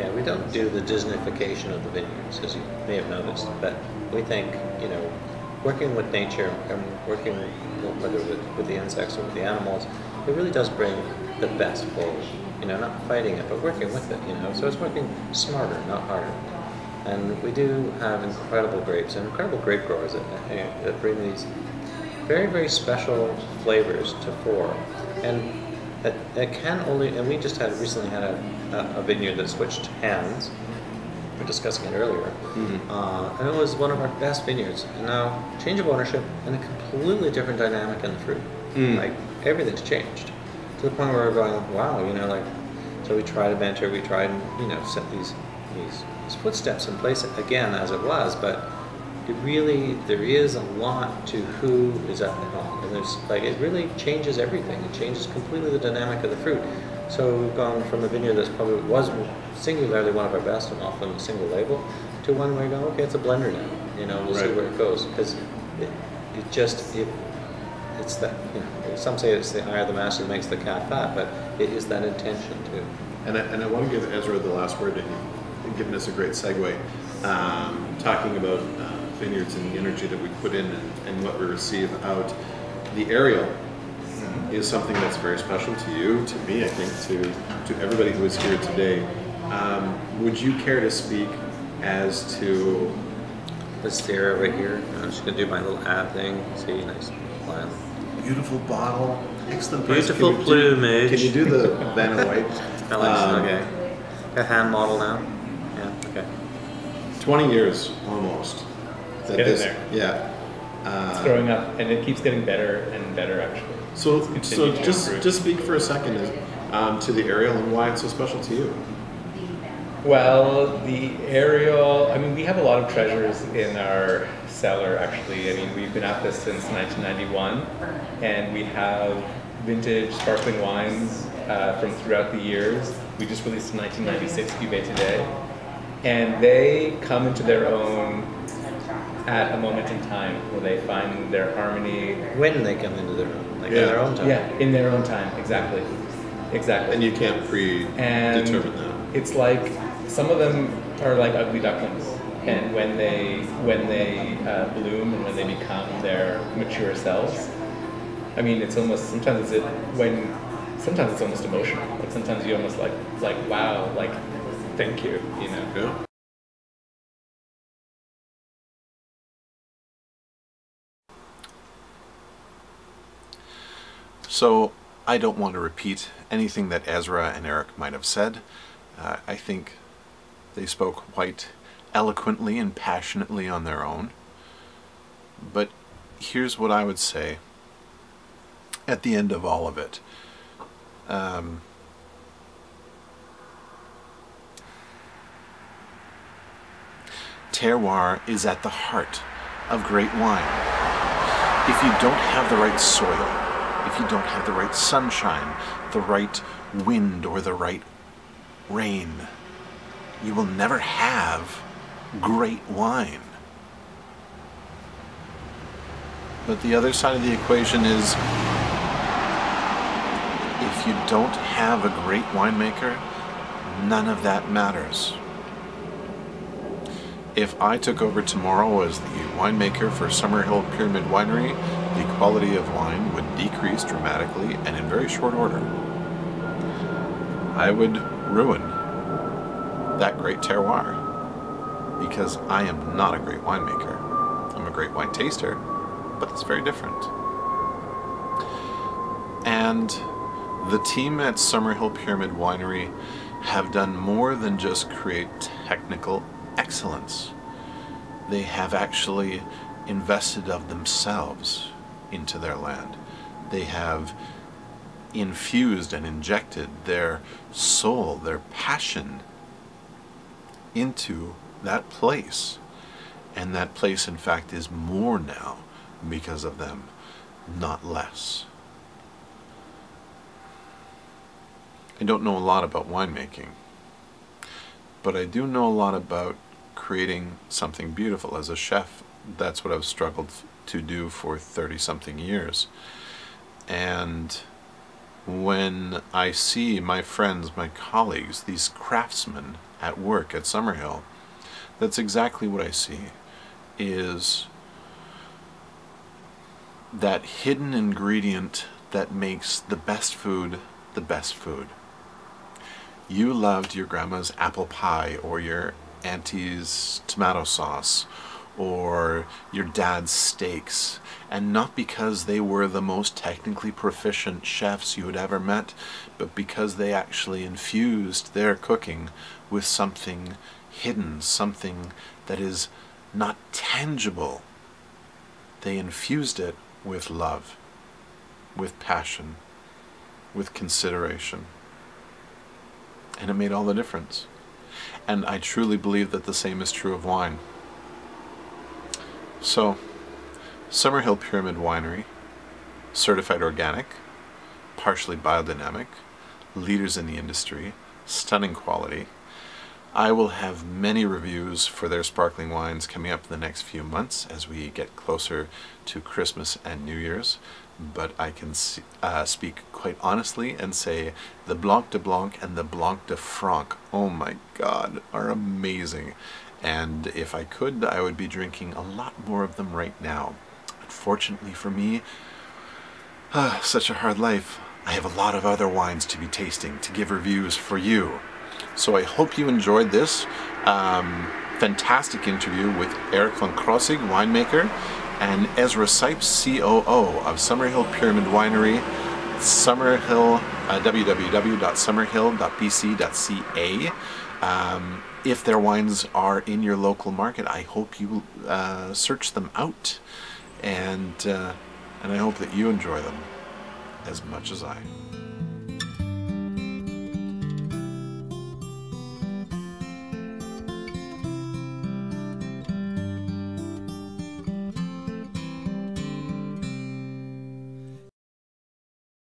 Yeah, we don't do the Disneyfication of the vineyards, as you may have noticed, but we think, you know, working with nature and working whether with the insects or with the animals, it really does bring the best forward. You know, not fighting it, but working with it, you know. So it's working smarter, not harder. And we do have incredible grapes and incredible grape growers that bring these very, very special flavors to fore. And it can only, and we just recently had a vineyard that switched hands. We were discussing it earlier. And it was one of our best vineyards. And now, change of ownership and a completely different dynamic in the fruit. Like, everything's changed. To the point where we're going, wow, you know, like, so we tried to mentor, we tried, you know, set these footsteps in place again as it was, but there is a lot to who is at the helm, and there's like, it really changes everything. It changes completely the dynamic of the fruit. So we've gone from a vineyard that probably was singularly one of our best and often a single label, to one where we go, okay, it's a blender now. You know, we'll see where it goes, because it's that, you know, some say it's the eye of the master that makes the cat fat, but it is that intention too. And I want to give Ezra the last word. You've given us a great segue, talking about vineyards and the energy that we put in and what we receive out. The aerial is something that's very special to you, to me, I think, to everybody who is here today. Would you care to speak as to this area right here? I'm just going to do my little ad thing. See, nice smile. Beautiful bottle, excellent price. Beautiful plumage. Can you do the Vanna White? Okay. A hand model now? Yeah, okay. 20 years almost. It's getting there. Yeah. It's growing up, and it keeps getting better and better, actually. So just speak for a second to the aerial and why it's so special to you. Well, the aerial, I mean, we have a lot of treasures in our cellar, actually. I mean, we've been at this since 1991, and we have vintage sparkling wines from throughout the years. We just released a 1996 Cuvée today, and they come into their own at a moment in time where they find their harmony. When they come into their own, like in their own time. Yeah, in their own time, exactly. And you can't predetermine that. It's like, some of them are like ugly ducklings, and when they bloom and when they become their mature selves, I mean, it's almost, sometimes it's almost emotional. Like, sometimes you almost like wow, like, thank you, you know. Yeah. So I don't want to repeat anything that Ezra and Eric might have said. I think they spoke quite eloquently and passionately on their own. But here's what I would say at the end of all of it. Terroir is at the heart of great wine. If you don't have the right soil, if you don't have the right sunshine, the right wind, or the right rain, you will never have great wine. But the other side of the equation is, if you don't have a great winemaker, none of that matters. If I took over tomorrow as the winemaker for Summerhill Pyramid Winery, the quality of wine would decrease dramatically and in very short order. I would ruin that great terroir because I am not a great winemaker. I'm a great wine taster, but it's very different. And the team at Summerhill Pyramid Winery have done more than just create technical excellence. They have actually invested of themselves into their land. They have infused and injected their soul, their passion into that place. And that place, in fact, is more now because of them, not less. I don't know a lot about winemaking, but I do know a lot about creating something beautiful. As a chef, that's what I've struggled to do for 30-something years. And when I see my friends, my colleagues, these craftsmen at work at Summerhill, that's exactly what I see, is that hidden ingredient that makes the best food the best food. You loved your grandma's apple pie, or your auntie's tomato sauce, or your dad's steaks, and not because they were the most technically proficient chefs you had ever met, but because they actually infused their cooking with something hidden, something that is not tangible. They infused it with love, with passion, with consideration. And it made all the difference. And I truly believe that the same is true of wine. So, Summerhill Pyramid Winery, certified organic, partially biodynamic, leaders in the industry, stunning quality. I will have many reviews for their sparkling wines coming up in the next few months as we get closer to Christmas and New Year's. But I can speak quite honestly and say the Blanc de Blanc and the Blanc de Franc, oh my God, are amazing. And if I could, I would be drinking a lot more of them right now. Unfortunately for me, such a hard life. I have a lot of other wines to be tasting, to give reviews for you. So I hope you enjoyed this fantastic interview with Eric von Krossig, winemaker, and Ezra Sipes, COO of Summerhill Pyramid Winery, Summerhill, www.summerhill.bc.ca. If their wines are in your local market, I hope you search them out, and I hope that you enjoy them as much as I.